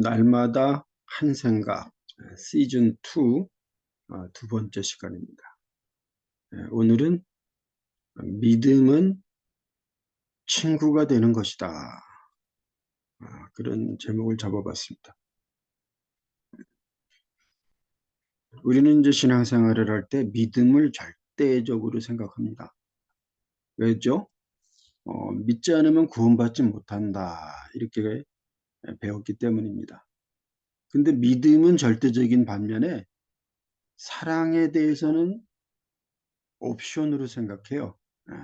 날마다 한 생각 시즌 2 두 번째 시간입니다. 오늘은 믿음은 친구가 되는 것이다. 그런 제목을 잡아봤습니다. 우리는 이제 신앙생활을 할 때 믿음을 절대적으로 생각합니다. 왜죠? 믿지 않으면 구원받지 못한다. 이렇게 배웠기 때문입니다. 근데 믿음은 절대적인 반면에 사랑에 대해서는 옵션으로 생각해요.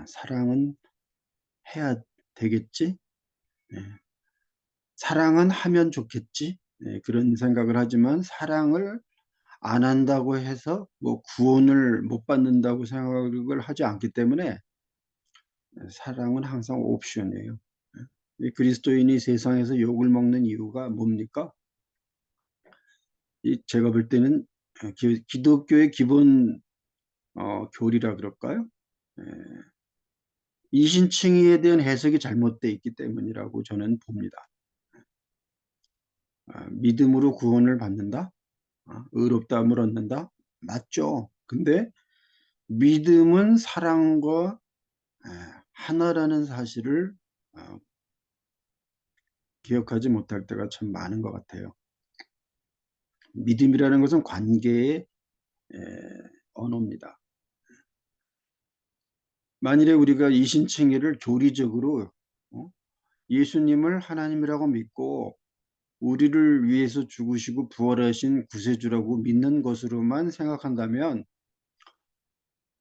사랑은 해야 되겠지? 네. 사랑은 하면 좋겠지? 네, 그런 생각을 하지만 사랑을 안 한다고 해서 뭐 구원을 못 받는다고 생각을 하지 않기 때문에 사랑은 항상 옵션이에요. 이 그리스도인이 세상에서 욕을 먹는 이유가 뭡니까? 제가 볼 때는 기독교의 기본 교리라 그럴까요? 이신칭의에 대한 해석이 잘못되어 있기 때문이라고 저는 봅니다. 믿음으로 구원을 받는다? 의롭다함을 얻는다? 맞죠. 근데 믿음은 사랑과 하나라는 사실을 기억하지 못할 때가 참 많은 것 같아요. 믿음이라는 것은 관계의 언어입니다. 만일에 우리가 이신칭의를 교리적으로 예수님을 하나님이라고 믿고 우리를 위해서 죽으시고 부활하신 구세주라고 믿는 것으로만 생각한다면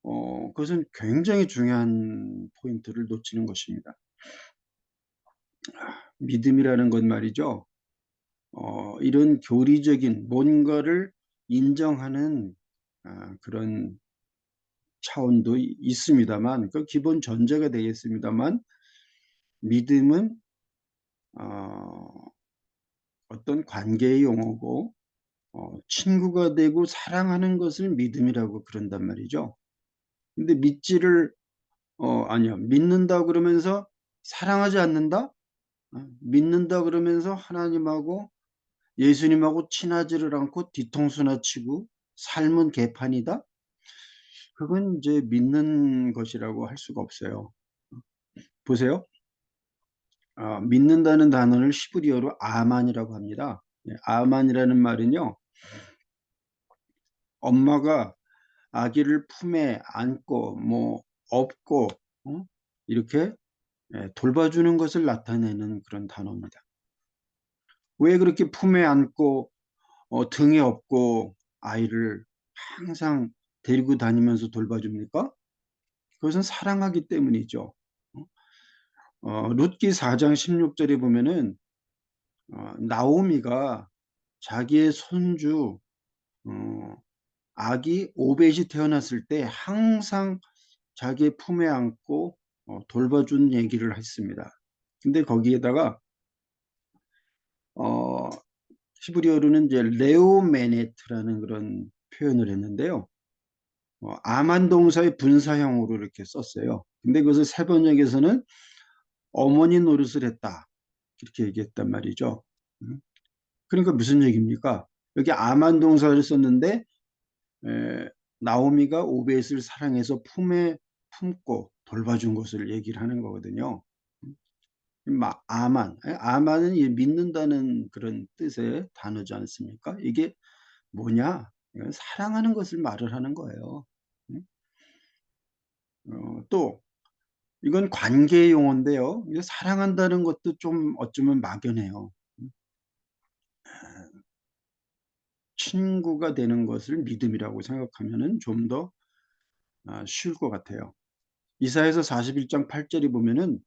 그것은 굉장히 중요한 포인트를 놓치는 것입니다. 믿음이라는 것 말이죠. 이런 교리적인 뭔가를 인정하는 그런 차원도 있습니다만, 그 기본 전제가 되겠습니다만, 믿음은 어떤 관계의 용어고 친구가 되고 사랑하는 것을 믿음이라고 그런단 말이죠. 근데 아니요. 믿는다 그러면서 사랑하지 않는다? 믿는다 그러면서 하나님하고 예수님하고 친하지를 않고 뒤통수나 치고 삶은 개판이다? 그건 이제 믿는 것이라고 할 수가 없어요. 보세요. 믿는다는 단어를 히브리어로 아만이라고 합니다. 아만이라는 말은요. 엄마가 아기를 품에 안고 업고 이렇게 돌봐주는 것을 나타내는 그런 단어입니다. 왜 그렇게 품에 안고 등에 업고 아이를 항상 데리고 다니면서 돌봐줍니까? 그것은 사랑하기 때문이죠. 룻기 4장 16절에 보면은 나오미가 자기의 손주 아기 오벳이 태어났을 때 항상 자기의 품에 안고 돌봐준 얘기를 했습니다. 근데 거기에다가 히브리어로는 이제 레오메네트라는 그런 표현을 했는데요. 아만 동사의 분사형으로 이렇게 썼어요. 근데 그것을 세번역에서는 어머니 노릇을 했다. 이렇게 얘기했단 말이죠. 그러니까 무슨 얘기입니까? 여기 아만 동사를 썼는데 나오미가 오벳을 사랑해서 품에 품고 돌봐준 것을 얘기를 하는 거거든요. 아만은 믿는다는 그런 뜻의 단어지 않습니까? 이게 뭐냐? 이건 사랑하는 것을 말을 하는 거예요. 또 이건 관계의 용어인데요. 사랑한다는 것도 좀 어쩌면 막연해요. 친구가 되는 것을 믿음이라고 생각하면 좀 더 쉬울 것 같아요. 이사야서 41장 8절에 보면은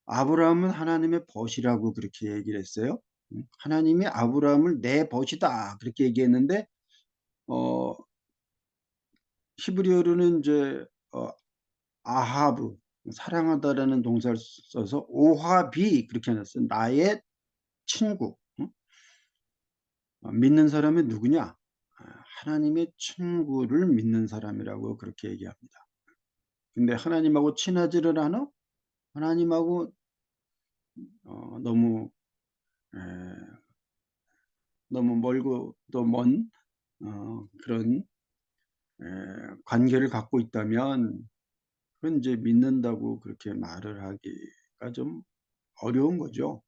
아브라함은 하나님의 벗이라고 그렇게 얘기를 했어요. 하나님이 아브라함을 내 벗이다 그렇게 얘기했는데 히브리어로는 이제 아하브 사랑하다라는 동사를 써서 오하비 그렇게 해놨어요. 나의 친구. 믿는 사람이 누구냐? 하나님의 친구를 믿는 사람이라고 그렇게 얘기합니다. 근데 하나님하고 친하지를 않아? 하나님하고 너무 너무 멀고 또 먼 그런 관계를 갖고 있다면 그건 이제 믿는다고 그렇게 말을 하기가 좀 어려운 거죠.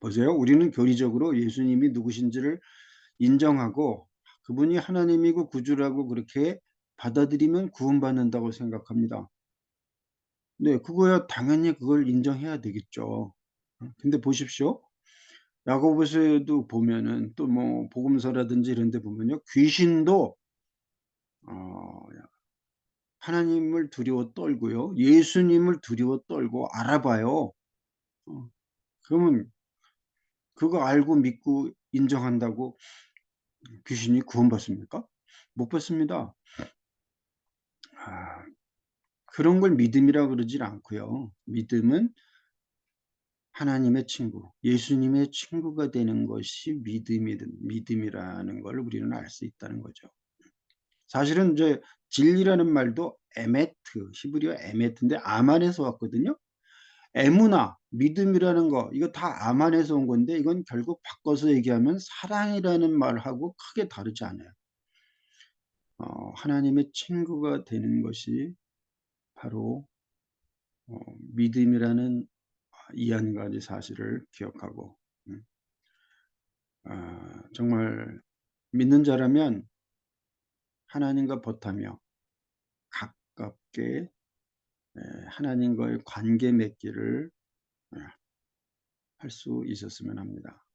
보세요. 우리는 교리적으로 예수님이 누구신지를 인정하고 그분이 하나님이고 구주라고 그렇게 받아들이면 구원받는다고 생각합니다. 네. 그거야 당연히 그걸 인정해야 되겠죠. 근데 보십시오. 야고보서에도 보면은 또 뭐 복음서라든지 이런 데 보면요. 귀신도 어 하나님을 두려워 떨고요. 예수님을 두려워 떨고 알아봐요. 어 그러면 그거 알고 믿고 인정한다고 귀신이 구원받습니까? 못 받습니다. 아 그런 걸 믿음이라 그러질 않고요. 믿음은 하나님의 친구, 예수님의 친구가 되는 것이 믿음이라는 걸 우리는 알 수 있다는 거죠. 사실은 이제 진리라는 말도 에메트, 히브리어 에메트인데 아만에서 왔거든요. 에무나 믿음이라는 거 이거 다 아만에서 온 건데 이건 결국 바꿔서 얘기하면 사랑이라는 말하고 크게 다르지 않아요. 하나님의 친구가 되는 것이 바로 믿음이라는 이 한 가지 사실을 기억하고 음 정말 믿는 자라면 하나님과 벗하며 가깝게 하나님과의 관계 맺기를 할 수 있었으면 합니다.